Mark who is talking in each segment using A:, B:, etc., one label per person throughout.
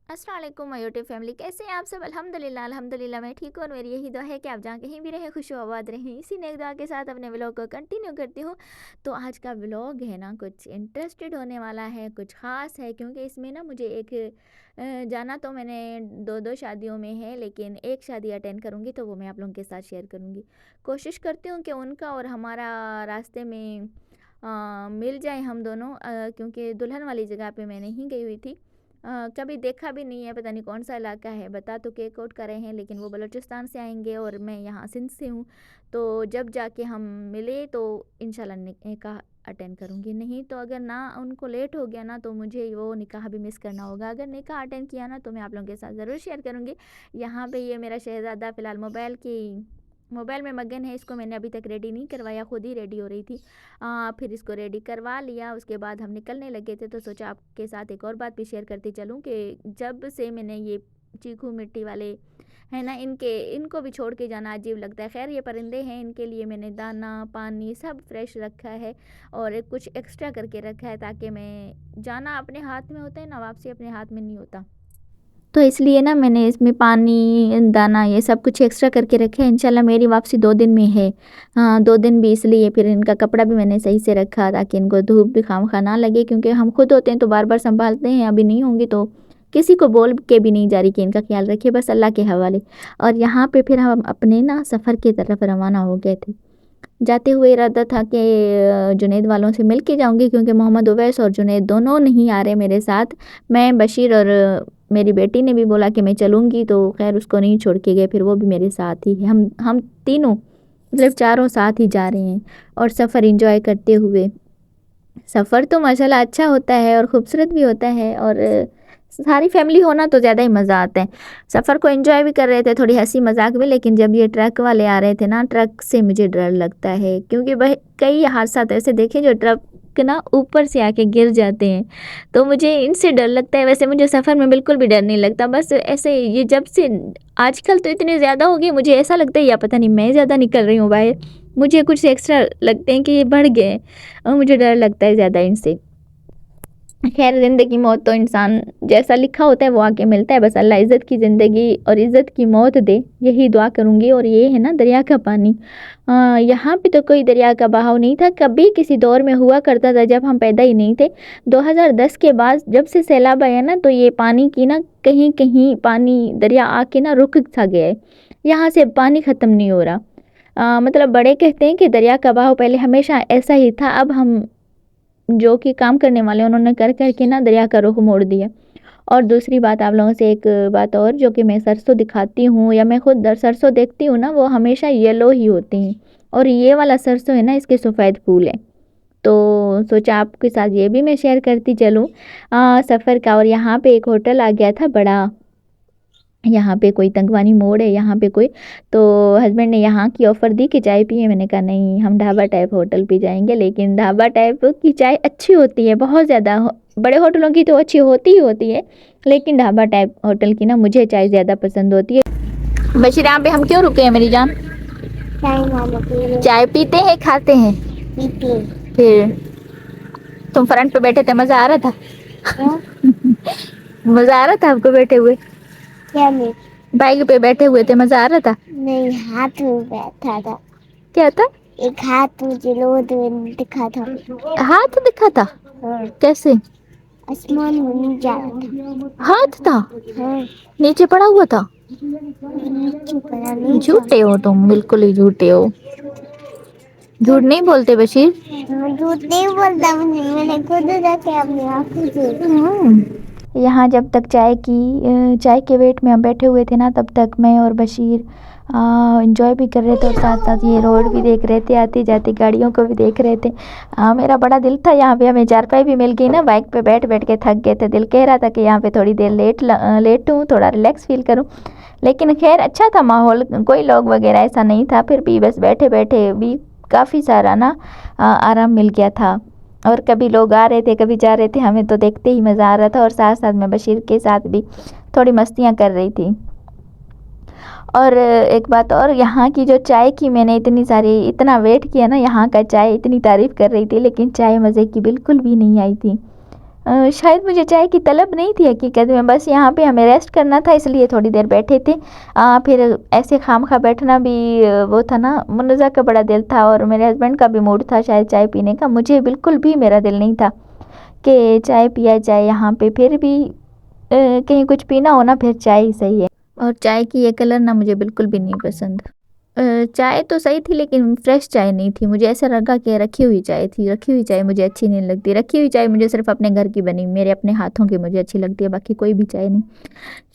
A: अस्सलाम वालेकुम my YouTube family, कैसे हैं आप सब। अल्हम्दुलिल्लाह मैं ठीक हूँ और मेरी यही दुआ है कि आप जहाँ कहीं भी रहें खुश आबाद रहें। इसी नेक दुआ के साथ अपने व्लॉग को कंटिन्यू करती हूँ। तो आज का व्लॉग है ना कुछ इंटरेस्टेड होने वाला है, कुछ ख़ास है, क्योंकि इसमें ना मुझे एक जाना तो मैंने दो शादियों में है, लेकिन एक शादी अटेंड करूँगी तो वो मैं आप लोगों के साथ शेयर करूँगी। कोशिश करती हूँ कि उनका और हमारा रास्ते में मिल जाए हम दोनों, क्योंकि दुल्हन वाली जगह पे मैं नहीं गई हुई थी, कभी देखा भी नहीं है। पता नहीं कौन सा इलाका है, बता तो के कोट कर रहे हैं, लेकिन वो बलूचिस्तान से आएंगे और मैं यहाँ सिंध से हूँ। तो जब जाके हम मिले तो इंशाल्लाह निकाह अटेंड करूँगी, नहीं तो अगर ना उनको लेट हो गया ना तो मुझे वो निकाह भी मिस करना होगा। अगर निकाह अटेंड किया ना तो मैं आप लोगों के साथ ज़रूर शेयर करूँगी। यहाँ पे ये मेरा शहज़ादा फ़िलहाल मोबाइल में मगन है। इसको मैंने अभी तक रेडी नहीं करवाया, खुद ही रेडी हो रही थी। फिर इसको रेडी करवा लिया, उसके बाद हम निकलने लगे थे। तो सोचा आपके साथ एक और बात भी शेयर करती चलूँ कि जब से मैंने ये चीकू मिट्टी वाले है ना, इनको भी छोड़ के जाना अजीब लगता है। खैर ये परिंदे हैं, इनके लिए मैंने दाना पानी सब फ्रेश रखा है और कुछ एक्स्ट्रा करके रखा है, ताकि मैं जाना अपने हाथ में होता है ना, वापसी अपने हाथ में नहीं होता। तो इसलिए ना मैंने इसमें पानी दाना ये सब कुछ एक्स्ट्रा करके रखे हैं। इंशाल्लाह मेरी वापसी 2 दिन में है। हाँ 2 दिन भी इसलिए फिर इनका कपड़ा भी मैंने सही से रखा ताकि इनको धूप भी खामखा ना लगे, क्योंकि हम खुद होते हैं तो बार बार संभालते हैं। अभी नहीं होंगी तो किसी को बोल के भी नहीं जा रही कि इनका ख्याल रखिए, बस अल्लाह के हवाले। और यहाँ पे फिर हम अपने ना सफ़र की तरफ रवाना हो गए थे। जाते हुए इरादा था कि जुनैद वालों से मिल के जाऊँगी, क्योंकि मोहम्मद उवैस और जुनैद दोनों नहीं आ रहे मेरे साथ। मैं बशीर और मेरी बेटी ने भी बोला कि मैं चलूँगी, तो खैर उसको नहीं छोड़ के गए, फिर वो भी मेरे साथ ही है। हम तीनों मतलब चारों साथ ही जा रहे हैं और सफ़र एंजॉय करते हुए। सफ़र तो माशाल्लाह अच्छा होता है और ख़ूबसूरत भी होता है, और सारी फैमिली होना तो ज़्यादा ही मज़ा आता है। सफ़र को एंजॉय भी कर रहे थे, थोड़ी हंसी मजाक भी, लेकिन जब ये ट्रक वाले आ रहे थे ना, ट्रक से मुझे डर लगता है, क्योंकि वह कई हादसा ऐसे देखे जो ट्रक ना ऊपर से आके गिर जाते हैं, तो मुझे इनसे डर लगता है। वैसे मुझे सफ़र में बिल्कुल भी डर नहीं लगता, बस ऐसे ये जब से आजकल तो इतने ज़्यादा हो गए, मुझे ऐसा लगता है या पता नहीं मैं ज़्यादा निकल रही हूँ बाहर, मुझे कुछ एक्स्ट्रा लगते हैं कि ये बढ़ गए और मुझे डर लगता है ज़्यादा इनसे। खैर ज़िंदगी मौत तो इंसान जैसा लिखा होता है वो आके मिलता है, बस अल्लाह इज़्ज़त की ज़िंदगी और इज़्ज़त की मौत दे, यही दुआ करूँगी। और ये है ना दरिया का पानी, यहाँ पे तो कोई दरिया का बहाव नहीं था, कभी किसी दौर में हुआ करता था जब हम पैदा ही नहीं थे। 2010 के बाद जब से सैलाब आया ना, तो ये पानी की ना कहीं कहीं पानी दरिया आके ना रुक सा गया है, यहाँ से पानी ख़त्म नहीं हो रहा। मतलब बड़े कहते हैं कि दरिया का बहाव पहले हमेशा ऐसा ही था, अब हम जो कि काम करने वाले उन्होंने कर के ना दरिया का रुख मोड़ दिया। और दूसरी बात आप लोगों से एक बात और, जो कि मैं सरसों दिखाती हूँ या मैं खुद सरसों देखती हूँ ना, वो हमेशा येलो ही होती हैं, और ये वाला सरसों है ना इसके सफ़ेद फूल है। तो सोचा आपके साथ ये भी मैं शेयर करती चलूँ सफ़र का। और यहाँ पे एक होटल आ गया था बड़ा, यहाँ पे कोई तंगवानी मोड़ है यहाँ पे कोई, तो हस्बैंड ने यहाँ की ऑफ़र दी कि चाय पिए। मैंने कहा नहीं, हम ढाबा टाइप होटल पे जाएंगे, लेकिन ढाबा टाइप की चाय अच्छी होती है बहुत ज़्यादा, बड़े होटलों की तो अच्छी होती ही होती है, लेकिन ढाबा टाइप होटल की ना मुझे चाय ज़्यादा पसंद होती है। बशीर यहाँ पे हम क्यों रुके हैं मेरी जान? चाय पीते हैं खाते हैं? फिर तुम फ्रंट पे बैठे थे, मज़ा आ रहा था? मज़ा आ रहा था आपको बैठे हुए?
B: क्या में?
A: बाइक पे बैठे हुए थे, मज़ा आ रहा था?
B: नहीं, हाथ में बैठा था।
A: क्या था?
B: एक हाथ मुझे रोड में दिखा था।
A: हाथ दिखा था?
B: हाँ,
A: कैसे?
B: आसमान में नहीं जा रहा था।
A: हाथ था?
B: हाँ,
A: नीचे पड़ा हुआ था?
B: नीचे पड़ा नहीं था।
A: झूठे हो तुम, बिल्कुल ही झूठे हो, झूठ नहीं बोलते बशीर।
B: मैं झूठ नहीं बोलता, मैंने खुद देखा अपनी आँखों से।
A: यहाँ जब तक चाय के वेट में हम बैठे हुए थे ना, तब तक मैं और बशीर इंजॉय भी कर रहे थे और साथ साथ ये रोड भी देख रहे थे, आती जाती गाड़ियों को भी देख रहे थे। मेरा बड़ा दिल था, यहाँ पे हमें चारपाई भी मिल गई ना, बाइक पे बैठ बैठ के थक गए थे, दिल कह रहा था कि यहाँ पे थोड़ी देर लेटूँ, थोड़ा रिलैक्स फील करूँ। लेकिन खैर अच्छा था माहौल, कोई लोग वगैरह ऐसा नहीं था, फिर भी बस बैठे बैठे भी काफ़ी सारा ना आराम मिल गया था। और कभी लोग आ रहे थे कभी जा रहे थे, हमें तो देखते ही मज़ा आ रहा था, और साथ साथ मैं बशीर के साथ भी थोड़ी मस्तियाँ कर रही थी। और एक बात और, यहाँ की जो चाय की मैंने इतना वेट किया ना, यहाँ का चाय इतनी तारीफ़ कर रही थी, लेकिन चाय मज़े की बिल्कुल भी नहीं आई थी। شاید مجھے چائے کی طلب نہیں تھی حقیقت میں، بس یہاں پہ ہمیں ریسٹ کرنا تھا اس لیے تھوڑی دیر بیٹھے تھے. پھر ایسے خام خواہ بیٹھنا بھی وہ تھا نا، منزہ کا بڑا دل تھا اور میرے ہسبینڈ کا بھی موڈ تھا شاید چائے پینے کا. مجھے بالکل بھی میرا دل نہیں تھا کہ چائے پیا جائے یہاں پہ. پھر بھی کہیں کچھ پینا ہونا پھر چائے ہی صحیح ہے. اور چائے کی یہ کلر نہ مجھے بالکل بھی نہیں پسند. چائے تو صحیح تھی لیکن فریش چائے نہیں تھی. مجھے ایسا لگا کہ رکھی ہوئی چائے تھی. رکھی ہوئی چائے مجھے اچھی نہیں لگتی. رکھی ہوئی چائے مجھے صرف اپنے گھر کی بنی میرے اپنے ہاتھوں کی مجھے اچھی لگتی ہے، باقی کوئی بھی چائے نہیں.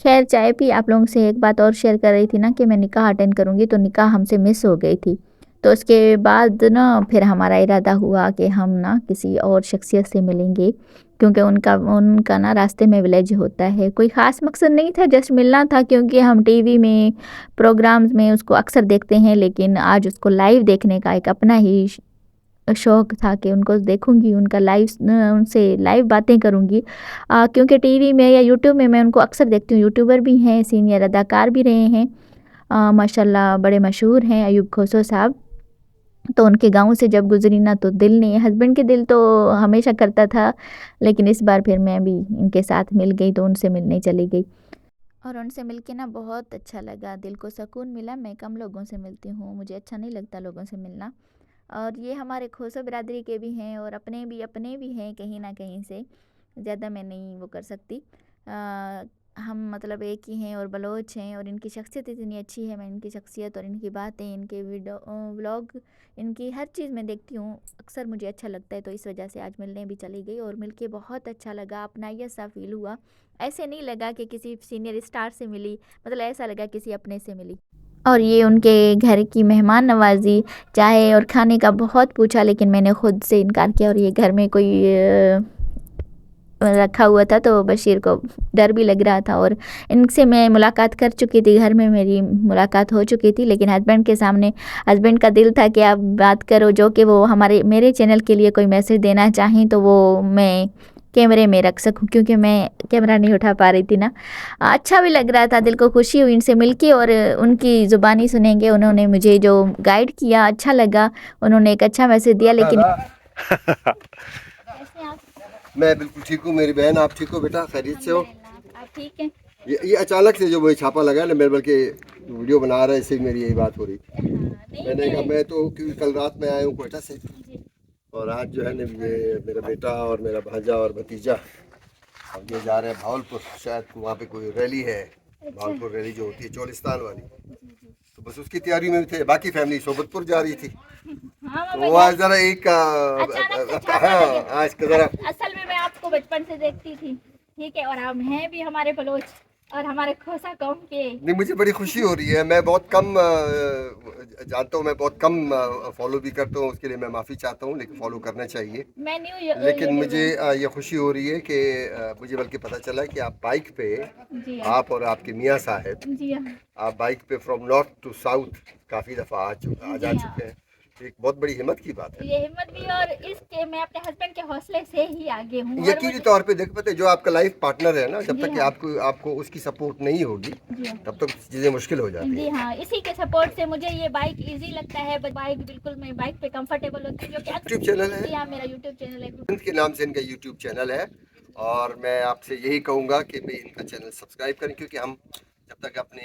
A: خیر چائے پی. آپ لوگوں سے ایک بات اور شیئر کر رہی تھی نا کہ میں نکاح اٹینڈ کروں گی، تو نکاح ہم سے مس ہو گئی تھی. تو اس کے بعد نا پھر ہمارا ارادہ ہوا کہ ہم نا کسی اور شخصیت سے ملیں گے، کیونکہ ان کا نا راستے میں ولیج ہوتا ہے. کوئی خاص مقصد نہیں تھا، جسٹ ملنا تھا کیونکہ ہم ٹی وی میں پروگرامز میں اس کو اکثر دیکھتے ہیں، لیکن آج اس کو لائیو دیکھنے کا ایک اپنا ہی شوق تھا کہ ان کو دیکھوں گی، ان کا ان سے لائیو باتیں کروں گی. کیونکہ ٹی وی میں یا یوٹیوب میں ان کو اکثر دیکھتی ہوں. یوٹیوبر بھی ہیں، سینئر اداکار بھی رہے ہیں، ماشاء اللہ بڑے مشہور ہیں ایوب کھوسو صاحب. تو ان کے گاؤں سے جب گزری نا تو دل نہیں، ہسبینڈ کے دل تو ہمیشہ کرتا تھا، لیکن اس بار پھر میں بھی ان کے ساتھ مل گئی تو ان سے ملنے چلی گئی. اور ان سے مل کے نا بہت اچھا لگا، دل کو سکون ملا. میں کم لوگوں سے ملتی ہوں، مجھے اچھا نہیں لگتا لوگوں سے ملنا. اور یہ ہمارے کھوسو برادری کے بھی ہیں اور اپنے بھی ہیں کہیں نہ کہیں سے. زیادہ میں نہیں وہ کر سکتی. ہم مطلب ایک ہی ہیں اور بلوچ ہیں، اور ان کی شخصیت اتنی اچھی ہے. میں ان کی شخصیت اور ان کی باتیں، ان کے ولاگ، ان کی ہر چیز میں دیکھتی ہوں، اکثر مجھے اچھا لگتا ہے. تو اس وجہ سے آج ملنے بھی چلی گئی اور مل کے بہت اچھا لگا. اپنائیت سا فیل ہوا. ایسے نہیں لگا کہ کسی سینئر اسٹار سے ملی، مطلب ایسا لگا کسی اپنے سے ملی. اور یہ ان کے گھر کی مہمان نوازی، چائے اور کھانے کا بہت پوچھا لیکن میں نے خود سے انکار کیا. اور یہ گھر میں کوئی رکھا ہوا تھا تو بشیر کو ڈر بھی لگ رہا تھا. اور ان سے میں ملاقات کر چکی تھی، گھر میں میری ملاقات ہو چکی تھی، لیکن ہسبینڈ کے سامنے ہسبینڈ کا دل تھا کہ آپ بات کرو، جو کہ وہ میرے چینل کے لیے کوئی میسج دینا چاہیں تو وہ میں کیمرے میں رکھ سکوں، کیونکہ میں کیمرہ نہیں اٹھا پا رہی تھی نا. اچھا بھی لگ رہا تھا، دل کو خوشی ہوئی ان سے مل کے. اور ان کی زبانی سنیں گے، انہوں نے مجھے جو گائیڈ کیا اچھا لگا، انہوں نے ایک اچھا میسج دیا. لیکن
C: میں بالکل ٹھیک ہوں میری بہن. آپ ٹھیک ہو بیٹا؟ خیریت سے ہو؟
A: آپ ٹھیک ہیں؟
C: یہ اچانک سے جو وہ چھاپا لگا نا، میں بلکہ ویڈیو بنا رہا ہے، اس سے میری یہی بات ہو رہی تھی. میں نے کہا میں تو کیونکہ کل رات میں آیا ہوں کوئٹہ سے، اور آج جو ہے نا یہ میرا بیٹا اور میرا بھانجا اور بھتیجا اب یہ جا رہے ہیں بھاولپور. شاید وہاں پہ کوئی ریلی ہے، بھاولپور ریلی جو ہوتی ہے چولستان والی، تو بس اس کی تیاری میں تھے. باقی فیملی صوبتپور جا رہی تھی. تو وہ آج ذرا ایک آج کا ذرا
A: اصل میں آپ کو بچپن سے دیکھتی تھی، ٹھیک ہے، اور ہم ہیں بھی ہمارے بلوچ اور ہمارے کھوسا قوم کے.
C: نہیں، مجھے بڑی خوشی ہو رہی ہے. میں بہت کم جانتا ہوں، میں بہت کم فالو بھی کرتا ہوں، اس کے لیے میں معافی چاہتا ہوں، لیکن فالو کرنا چاہیے. لیکن مجھے یہ خوشی ہو رہی ہے کہ مجھے بلکہ پتہ چلا کہ آپ بائک پہ، آپ اور آپ کے میاں صاحب، آپ بائک پہ فرام نارتھ ٹو ساؤتھ کافی دفعہ جا چکے ہیں. ایک بہت بڑی ہمت کی بات ہے.
A: یہ ہمت بھی، اور اس کے میں اپنے ہسبینڈ کے حوصلے سے ہی آگے ہوں.
C: یقینی طور پہ دیکھ پاتے جو آپ کا لائف پارٹنر ہے نا، جب تک کہ آپ کو اس کی سپورٹ نہیں ہوگی تب تک چیزیں مشکل ہو جاتی ہیں.
A: جی ہاں، اسی کے سپورٹ سے مجھے یہ بائک ایزی لگتا ہے. بائک بالکل میں بائک پہ کمفرٹیبل ہوتی ہوں.
C: یوٹیوب چینل ہے،
A: جی ہاں، میرا یوٹیوب چینل ہے
C: کے نام سے ان کا یوٹیوب چینل ہے، اور میں آپ سے یہی کہوں گا کہ بھائی ان کا چینل سبسکرائب کریں، کیونکہ ہم جب تک اپنے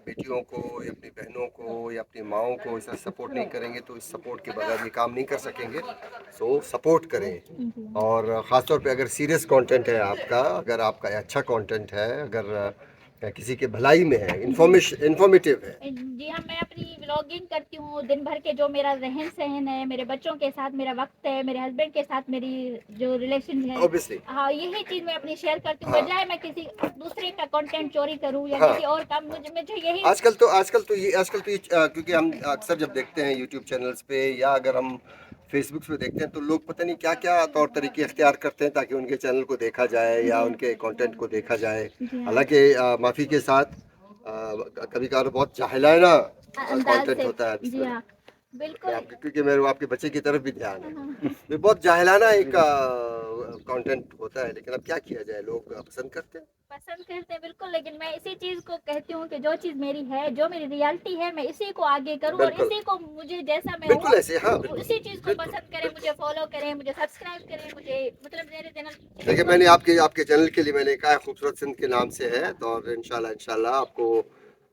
C: بیٹیوں کو یا اپنی بہنوں کو یا اپنی ماؤں کو اس طرح سپورٹ نہیں کریں گے تو اس سپورٹ کے بغیر یہ کام نہیں کر سکیں گے. سو سپورٹ کریں. اور خاص طور پہ اگر سیریس کانٹینٹ ہے آپ کا، اگر آپ کا اچھا کانٹینٹ ہے، اگر کسی کے بھلائی میں ہے، انفارمیٹیو ہے.
A: جی ہاں، میں اپنی ولاگنگ کرتی ہوں دن بھر کے، جو میرا رہن سہن ہے، میرے بچوں کے ساتھ میرا وقت ہے، میرے ہسبینڈ کے ساتھ میری جو ریلیشن ہے،
C: Obviously.
A: ہاں یہی چیز میں اپنی شیئر کرتی ہوں. بجائے میں کسی دوسرے کا کانٹینٹ چوری کروں یا
C: ہاں.
A: کسی اور کا. مجھے یہی
C: آج کل تو یہ کیونکہ ہم اکثر جب دیکھتے ہیں یوٹیوب چینلز پہ یا اگر ہم فیس بک پہ دیکھتے ہیں تو لوگ پتہ نہیں کیا کیا طور طریقے اختیار کرتے ہیں تاکہ ان کے چینل کو دیکھا جائے یا ان کے کانٹینٹ کو دیکھا جائے. حالانکہ معافی کے ساتھ کبھی کبھار بہت جاہلانہ کانٹینٹ ہوتا ہے.
A: جی ہاں، बिल्कुल।
C: क्योंकि मेरे आपके बच्चे की तरफ भी ध्यान है। ये बहुत जाहिलाना एक कंटेंट होता है, लेकिन अब क्या किया जाए, लोग पसंद करते हैं।
A: पसंद करते हैं बिल्कुल, लेकिन मैं इसी चीज़ को कहती हूँ कि जो चीज़ मेरी है, जो मेरी रियलिटी है, मैं इसी को आगे करूँ और
C: बिल्कुल
A: इसी को मुझे जैसा मैं
C: बिल्कुल
A: हूँ,
C: ऐसे, हाँ बिल्कुल
A: उसी चीज़ को
C: बिल्कुल
A: पसंद करें, मुझे फॉलो करें, मुझे सब्सक्राइब करें, मुझे मतलब मेरे
C: देखिए,
A: चैनल
C: मैंने आपके आपके चैनल के लिए मैंने कहा है खूबसूरत सिंध के नाम से है, तो और इंशाल्लाह आपको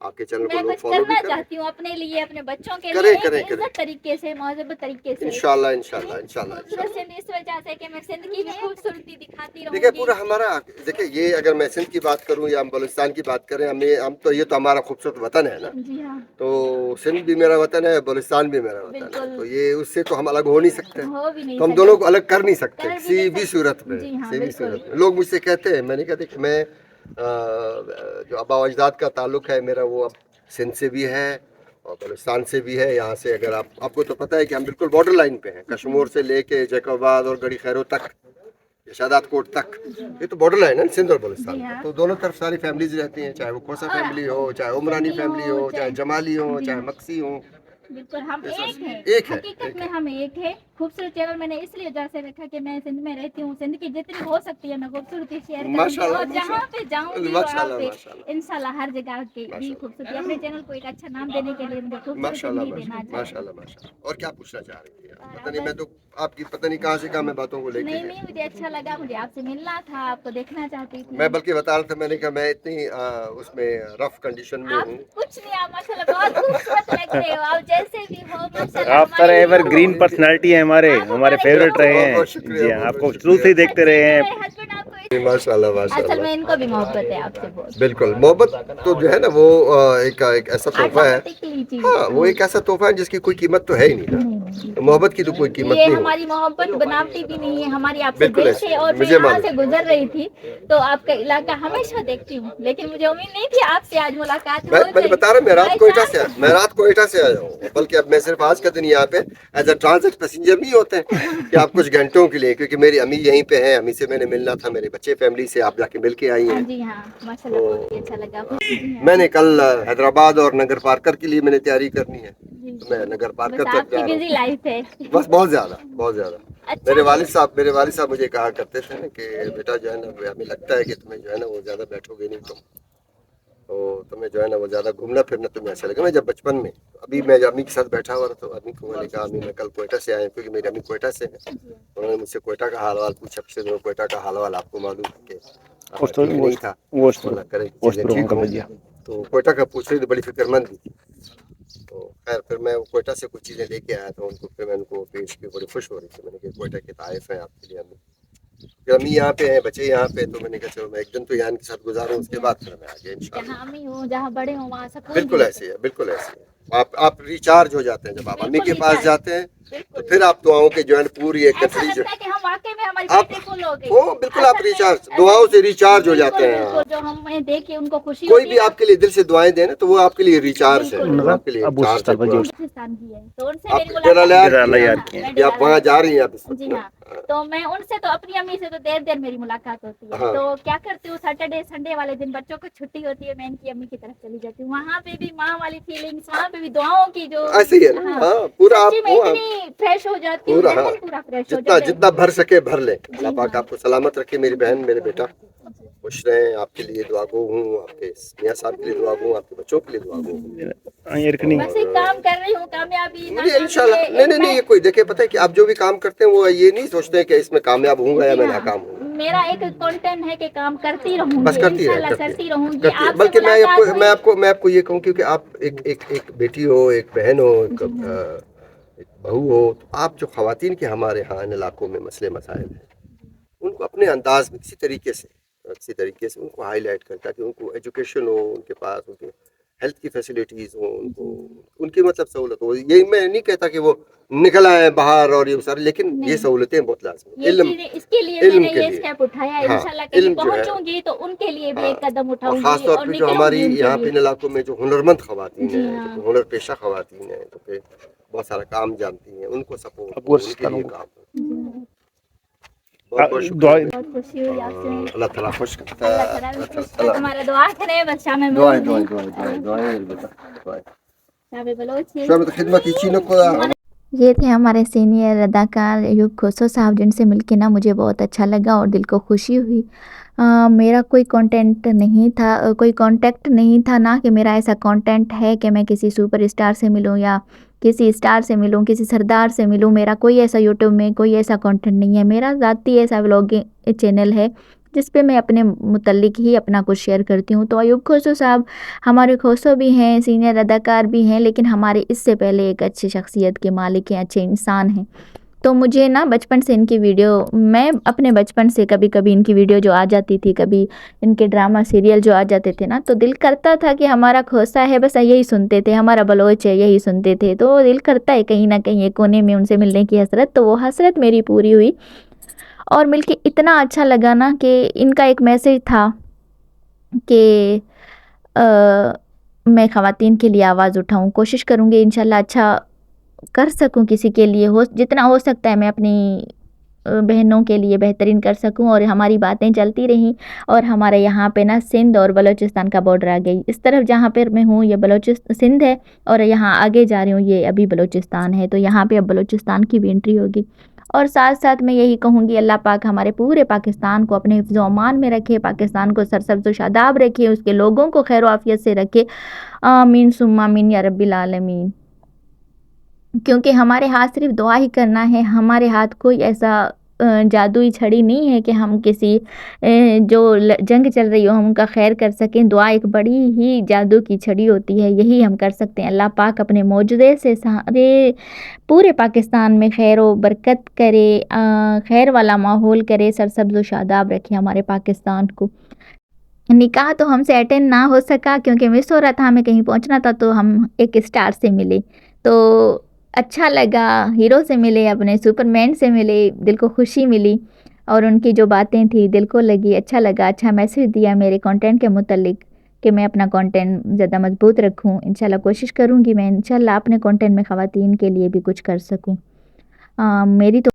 C: आपके चैनल को
A: मैं
C: लोग
A: कुछ
C: फॉलो भी
A: करना
C: करें।
A: चाहती हूँ अपने लिए, अपने बच्चों के लिए,
C: करें
A: एक
C: करें करें
A: इज्जत तरीके से, महज़ब तरीके से।
C: इंशाल्लाह इंशाल्लाह इंशाल्लाह
A: खूबसूरत
C: इंशाल्लाह।
A: सिंध इस वजह से कि मैं सिंध की भी खूबसूरती दिखाती
C: देखिए
A: रहूँगी।
C: पूरा हमारा, देखिए ये अगर मैं सिंध की बात करूं या हम बलूचिस्तान की बात करें, हम तो ये तो हमारा खूबसूरत वतन है ना,
A: जी हाँ,
C: तो सिंध भी मेरा वतन है, बलूचिस्तान भी मेरा वतन है,
A: बिल्कुल।
C: तो ये उससे तो हम अलग हो नहीं सकते,
A: हो भी नहीं
C: तो हम
A: सकते,
C: दोनों को अलग कर नहीं सकते
A: कर भी
C: किसी
A: नहीं
C: भी
A: सकते।
C: सूरत में,
A: जी हाँ,
C: किसी भी
A: बिल्कुल।
C: सूरत में। लोग मुझसे कहते हैं, मैंने कहा देखिए मैं जो आबा व अजदाद का ताल्लुक है मेरा, वो अब सिंध से भी है और बलूचिस्तान से भी है। यहाँ से अगर आपको तो पता है कि हम बिल्कुल बॉर्डर लाइन पे हैं, कश्मीर से लेके जैकोबाद और गड़ी खैरो तक, शादात कोट तक, ये तो बॉर्डर लाइन है ना सिंध और बलूचिस्तान
A: जी
C: का,
A: हाँ।
C: तो दोनों तरफ सारी फैमिलीज रहती हैं, चाहे वो खोसा
A: और
C: फैमिली हो, चाहे उमरानी
A: सिंधी
C: फैमिली
A: हो,
C: हो, चाहे जमाली हो,
A: जी
C: चाहे
A: हाँ।
C: मक्सी हो,
A: बिल्कुल हम
C: ये सब
A: एक हैं,
C: एक है,
A: हकीकत
C: एक
A: में
C: है।
A: हम एक है। खूबसूरत चैनल मैंने इसलिए वजह से रखा कि मैं सिंध में रहती हूँ, सिंध की जितनी हो सकती है मैं खूबसूरती शेयर करूँगी
C: माशाल्लाह
A: और जहाँ पे जाऊँगी वहाँ
C: माशाल्लाह
A: पे
C: माशाल्लाह
A: इंशाल्लाह हर जगह की भी खूबसूरती, अपने चैनल को एक अच्छा नाम देने के लिए मुझे खूबसूरत
C: माशाल्लाह
A: सिंधी देना चाहिए।
C: माशाल्लाह माशाल्लाह। और क्या पूछना चाह रही थी आप?
A: और
C: पता
A: अब
C: नहीं, मैं
A: बस
C: तो आपकी पता नहीं कहाँ से कहाँ मैं बातों को लेके
A: नहीं
C: गया।
A: नहीं, मुझे अच्छा लगा, मुझे आपसे मिलना था, आपको देखना चाहती थी।
C: मैं बल्कि बता रहा था, मैंने कहा मैं इतनी उसमें रफ कंडीशन में
A: आप
C: हूँ।
A: कुछ नहीं, आप माशाल्लाह बहुत खूबसूरत लगते हो, आप जैसे भी हो माशाल्लाह
D: आप सर
A: हमारे
D: एवर
A: हीरो
D: ग्रीन
A: हो।
D: पर्सनालिटी है, हमारे
A: आप
D: हमारे
A: हमारे
D: फेवरेट
A: हीरो
D: रहे
A: हो।
C: बहुत बहुत
D: हैं
C: शुक्रिया,
D: जी हाँ,
C: बहुत बहुत
D: आपको शुरू से ही
C: शुक्रिया।
D: देखते रहे हैं।
A: हस्बैंड आपको
C: माशाल्लाह
A: असल
C: माशाल्लाह।
A: में इनको भी मोहब्बत है आपसे बहुत।
C: बिल्कुल, मोहब्बत तो जो है ना वो एक ऐसा तोहफा है,
A: ऑटोमेटिकली चीज।
C: हाँ वो एक ऐसा तोहफा है जिसकी कोई कीमत तो है ही नहीं ना, तो मोहब्बत की तो कोई कीमत
A: ये
C: नहीं
A: हमारी
C: होती।
A: मोहब्बत बनावटी भी नहीं है, हमारी आपसे
C: बिल्कुल
A: दिल
C: ऐसे
A: से।
C: है,
A: और मैं
C: मुझे
A: यहाँ
C: मालूम
A: से गुजर रही थी तो आपका इलाका हमेशा देखती हूँ, लेकिन मुझे उम्मीद नहीं थी आपसे आज मुलाकात हो
C: मैंने
A: गई।
C: बता रहा,
A: बाय
C: मैं रात को एटा से आया हूँ, बल्कि अब मैं सिर्फ आज का दिन यहाँ पे एज अ ट्रांजिट पैसेंजर नहीं होते हैं कि आप कुछ घंटों के लिए, क्योंकि मेरी अम्मी यहीं पे है, अम्मी से मैंने मिलना था, मेरे बच्चे फैमिली से आप जाके मिल के आई
A: हाँ
C: हैं।
A: जी हाँ, माशाल्लाह बहुत ही अच्छा लगा। जी हाँ
C: मैंने कल हैदराबाद और नगर पार्कर के लिए मैंने तैयारी करनी है,
A: जी,
C: तो मैं नगर
A: बस
C: पार्कर तक
A: आपकी
C: जा रहा
A: बिजी
C: हूँ।
A: लाइफ है।
C: बस बहुत ज्यादा बहुत ज्यादा।
A: अच्छा
C: मेरे वालिद साहब मुझे कहा करते थे ना कि बेटा जो है ना, हमें लगता है कि तुम्हें जो है ना वो ज्यादा बैठोगे नहीं तुम, तो तुम्हें जो है ना वो ज्यादा घूमना फिरना तुम्हें ऐसा लगे। मैं जब बचपन में, अभी मैं अम्मी के साथ बैठा हुआ था, तो अम्मी को मैंने कहा, अम्मी मैं कल कोयटा से आया हूं, क्योंकि मेरी अम्मी कोयटा से है, तो उन्होंने मुझसे कोयटा का हाल वाल पूछा, पिछले दिनों कोयटा का हाल वाल आपको मालूम है कि ठीक नहीं था, अल्लाह करे चीजें ठीक हो। तो कोयटा का पूछ रही थी, बड़ी फिक्रमंद थी, तो खैर फिर मैं कोयटा से कुछ चीज़ें लेके आया था उनको, फिर मैं उनको पेश की, बड़ी खुश हो रही थी। मैंने कहा कोयटा के ताइफ हैं आपके लिए अम्मी, फिर अम्मी यहाँ पे हैं, बच्चे यहाँ पे, तो मैंने कहा चलो मैं एक दिन तो यहाँ के साथ गुजारूँ, उसके बाद फिर मैं आगे इंशाल्लाह।
A: जहाँ अम्मी हो, जहाँ बड़े हो, वहाँ सकून
C: बिल्कुल
A: भी
C: ऐसे है, बिल्कुल ऐसे है। आप रिचार्ज हो जाते हैं जब आप अम्मी
A: बिल्कुल
C: के पास
A: रिचार्ज।
C: जाते हैं, तो
A: बिल्कुल
C: फिर आप दुआओं के जो है पूरी एक
A: ऐसा
C: गठरी जो
A: लगता है कि हम वाकई में हमारी
C: आप
A: बैटरी फुल हो गई।
C: वो बिल्कुल आप
A: असल में
C: रिचार्ज,
A: असल
C: दुआओं से रिचार्ज हो
A: बिल्कुल
C: जाते हैं
A: बिल्कुल,
C: आप।
A: जो हमें देख के उनको खुशी
C: कोई
A: होती
C: भी
A: है ना।
C: आपके लिए दिल से दुआएं देना, तो वो आपके लिए रिचार्ज है,
A: बिल्कुल
C: वो आपके लिए
D: अबू
C: चार्ज है
D: सलमा
C: पूरा।
D: जी
A: पाकिस्तान की है, तो उनसे
C: आप
A: मेरी
C: जलालयार
A: मुलाकात
C: की हैं,
D: यार
A: हाँ,
D: की हैं।
A: मैं
C: कि आप वहाँ जा रही हैं आप इस वक्त
A: जी
C: ना।
A: हाँ, तो मैं उनसे तो अपनी अम्मी से तो देर देर मेरी मुलाकात होती है।
C: हाँ।
A: तो क्या करती हूँ, सैटरडे संडे वाले दिन बच्चों को छुट्टी होती है, मैं इनकी अम्मी की तरफ चली जाती हूँ। वहाँ पे भी माँ वाली फीलिंग्स, वहाँ पे भी दुआओं की जो
C: ऐसे ही है ना, हाँ पूरा आप
A: सच्ची में
C: वो
A: इतनी फ्रेश हो जाती हूँ,
C: पूरा, हाँ
A: जहन पूरा फ्रेश हो
C: जितना
A: जाता है।
C: जितना भर सके भर ले। अल्लाह पाक
A: हाँ।
C: आपको सलामत रखे मेरी बहन, मेरे बेटा खुश रहें, आपके लिए दुआ गो हूँ, आपके मियाँ साहब के लिए दुआ गो हूँ, आपके बच्चों के लिए दुआ गो हूँ।
A: बस एक काम कर रही हूँ, कामयाबी
C: मुझे इंशाल्लाह, नहीं ये कोई देखिए, पता है कि आप जो भी काम करते हैं वो ये नहीं सोचते हैं कि इसमें कामयाब होऊंगा या मैं नाकाम होऊंगा,
A: मेरा एक कंटेंट है कि काम करती रहूंगी,
C: बस करती है
A: इंशाल्लाह करती रहूंगी।
C: करती है।
A: आपसे
C: बल्कि
A: मुलाकात हुई।
C: मैं आपको ये कहूँ, क्योंकि आप एक बेटी हो, एक बहन हो, एक बहू हो, तो आप जो खवातीन के हमारे यहाँ इन इलाकों में मसले मसाइल हैं, उनको अपने अंदाज में किसी तरीके से उनको हाईलाइट कर, ताकि उनको एजुकेशन हो, उनके पास उनके हेल्थ की फैसिलिटीज़ हो, उनको उनकी मतलब सहूलत हो। ये मैं नहीं कहता कि वो निकल आए बाहर और ये सारे, लेकिन ये सहूलतें बहुत लाजमी,
A: ये
C: इल्म
A: चीजें इसके लिए
C: इल्म
A: मैंने
C: के
A: ये
C: लिए,
A: स्टेप उठाया,
C: हाँ
A: इंशाल्लाह कहीं
C: इल्म जो है,
A: पहुंचूंगी तो उनके लिए भी
C: हाँ,
A: एक कदम
C: और
A: उठाऊंगी
C: ख़ास तौर
A: और
C: पे जो हमारी
A: निकलूंगी
C: यहाँ
A: उनके
C: पे इन
A: लिए।
C: इलाकों में जो हुनरमंद खवातीन
A: जी
C: हैं,
A: हाँ।
C: जो हुनर पेशा खवातीन हैं, तो फिर बहुत सारा काम जानती हैं, उनको सपोर्ट
D: अबू
C: हो, उनके लिए
D: सलमा
C: काम हो।
A: जी हाँ।
C: बहुत बहुत
D: दुआ
C: शुक्रिया।
A: बहुत खुशी हुई आपसे।
C: अल्लाह ताला खुश करता
A: अल्लाह
C: है।
A: ताला भी खुश करे, हमारा दुआ करे, बस शाम में
C: दुआएं
A: मिलूंगी।
C: दुआएं दुआएं दुआएं दुआएं बेटा दुआएं। شوية خدمة كيتشينو.
A: یہ تھے ہمارے سینئر اداکار ایوب کھوسرو صاحب، جن سے مل کے نا مجھے بہت اچھا لگا اور دل کو خوشی ہوئی۔ میرا کوئی کانٹینٹ نہیں تھا، کوئی کانٹیکٹ نہیں تھا، نہ کہ میرا ایسا کانٹینٹ ہے کہ میں کسی سپر اسٹار سے ملوں یا کسی اسٹار سے ملوں، کسی سردار سے ملوں۔ میرا کوئی ایسا یوٹیوب میں کوئی ایسا کانٹینٹ نہیں ہے۔ میرا ذاتی ایسا ولاگنگ چینل ہے جس پہ میں اپنے متعلق ہی اپنا کچھ شیئر کرتی ہوں۔ تو ایوب کھوسرو صاحب ہمارے کھوسرو بھی ہیں، سینئر اداکار بھی ہیں، لیکن ہمارے اس سے پہلے ایک اچھی شخصیت کے مالک ہیں، اچھے انسان ہیں۔ تو مجھے نا بچپن سے ان کی ویڈیو، میں اپنے بچپن سے کبھی کبھی ان کی ویڈیو جو آ جاتی تھی، کبھی ان کے ڈرامہ سیریل جو آ جاتے تھے نا، تو دل کرتا تھا کہ ہمارا کھوسا ہے بس یہی سنتے تھے، ہمارا بلوچ ہے یہی سنتے تھے۔ تو دل کرتا ہے کہیں نہ کہیں ایک کونے میں ان سے ملنے کی حسرت، تو وہ حسرت میری پوری ہوئی اور مل کے اتنا اچھا لگا نا کہ ان کا ایک میسیج تھا کہ میں خواتین کے لیے آواز اٹھاؤں، کوشش کروں گی انشاءاللہ اچھا کر سکوں کسی کے لیے، جتنا ہو سکتا ہے میں اپنی بہنوں کے لیے بہترین کر سکوں۔ اور ہماری باتیں چلتی رہیں اور ہمارے یہاں پہ نا سندھ اور بلوچستان کا بارڈر آ گئی، اس طرف جہاں پر میں ہوں یہ سندھ ہے اور یہاں آگے جا رہی ہوں یہ ابھی بلوچستان ہے، تو یہاں پہ اب بلوچستان کی بھی انٹری ہوگی۔ اور ساتھ ساتھ میں یہی کہوں گی اللہ پاک ہمارے پورے پاکستان کو اپنے حفظ و امان میں رکھے، پاکستان کو سرسبز و شاداب رکھے، اس کے لوگوں کو خیر و عافیت سے رکھے، آمین ثم آمین یا رب العالمین۔ کیونکہ ہمارے ہاتھ صرف دعا ہی کرنا ہے، ہمارے ہاتھ کوئی ایسا جادوئی چھڑی نہیں ہے کہ ہم کسی جو جنگ چل رہی ہو ہم ان کا خیر کر سکیں۔ دعا ایک بڑی ہی جادو کی چھڑی ہوتی ہے، یہی ہم کر سکتے ہیں۔ اللہ پاک اپنے معجزے سے سارے پورے پاکستان میں خیر و برکت کرے، خیر والا ماحول کرے، سرسبز و شاداب رکھے ہمارے پاکستان کو۔ نکاح تو ہم سے اٹینڈ نہ ہو سکا کیونکہ مس ہو رہا تھا، ہمیں کہیں پہنچنا تھا، تو ہم ایک اسٹار سے ملے تو اچھا لگا، ہیرو سے ملے، اپنے سپر مین سے ملے، دل کو خوشی ملی اور ان کی جو باتیں تھی دل کو لگی، اچھا لگا، اچھا میسیج دیا میرے کانٹینٹ کے متعلق کہ میں اپنا کانٹینٹ زیادہ مضبوط رکھوں۔ انشاءاللہ کوشش کروں گی میں انشاءاللہ اپنے کانٹینٹ میں خواتین کے لیے بھی کچھ کر سکوں۔ میری تو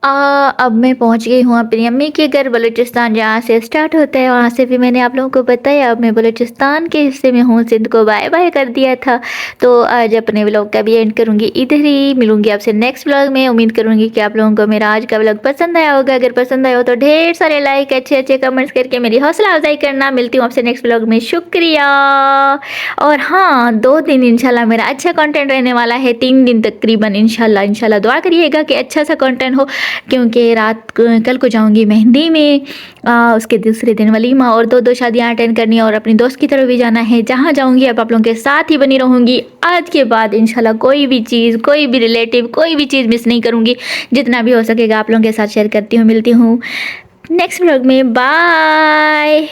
A: اب میں پہنچ گئی ہوں اپنی امی کے گھر بلوچستان، جہاں سے اسٹارٹ ہوتا ہے، وہاں سے بھی میں نے آپ لوگوں کو بتایا۔ اب میں بلوچستان کے حصے میں ہوں، سندھ کو بائے بائے کر دیا تھا، تو آج اپنے ولاگ کا بھی اینڈ کروں گی ادھر ہی۔ ملوں گی آپ سے نیکسٹ ولاگ میں، امید کروں گی کہ آپ لوگوں کو میرا آج کا ولاگ پسند آیا ہوگا۔ اگر پسند آیا ہو تو ڈھیر سارے لائک، اچھے اچھے کمنٹس کر کے میری حوصلہ افزائی کرنا۔ ملتی ہوں آپ سے نیکسٹ ولاگ میں، شکریہ۔ اور ہاں 2 دن انشاءاللہ میرا اچھا کانٹینٹ رہنے والا ہے، 3 دن تقریباً انشاءاللہ دعا کریے گا کہ اچھا سا کانٹینٹ ہو، کیونکہ کل کو جاؤں گی مہندی میں، اس کے دوسرے دن ولیمہ، اور 2 شادیاں اٹینڈ کرنی ہے اور اپنی دوست کی طرف بھی جانا ہے۔ جہاں جاؤں گی اب آپ لوگوں کے ساتھ ہی بنی رہوں گی۔ آج کے بعد انشاءاللہ کوئی بھی چیز، کوئی بھی ریلیٹیو، کوئی بھی چیز مس نہیں کروں گی، جتنا بھی ہو سکے گا آپ لوگوں کے ساتھ شیئر کرتی ہوں۔ ملتی ہوں نیکسٹ ولاگ میں، بائے۔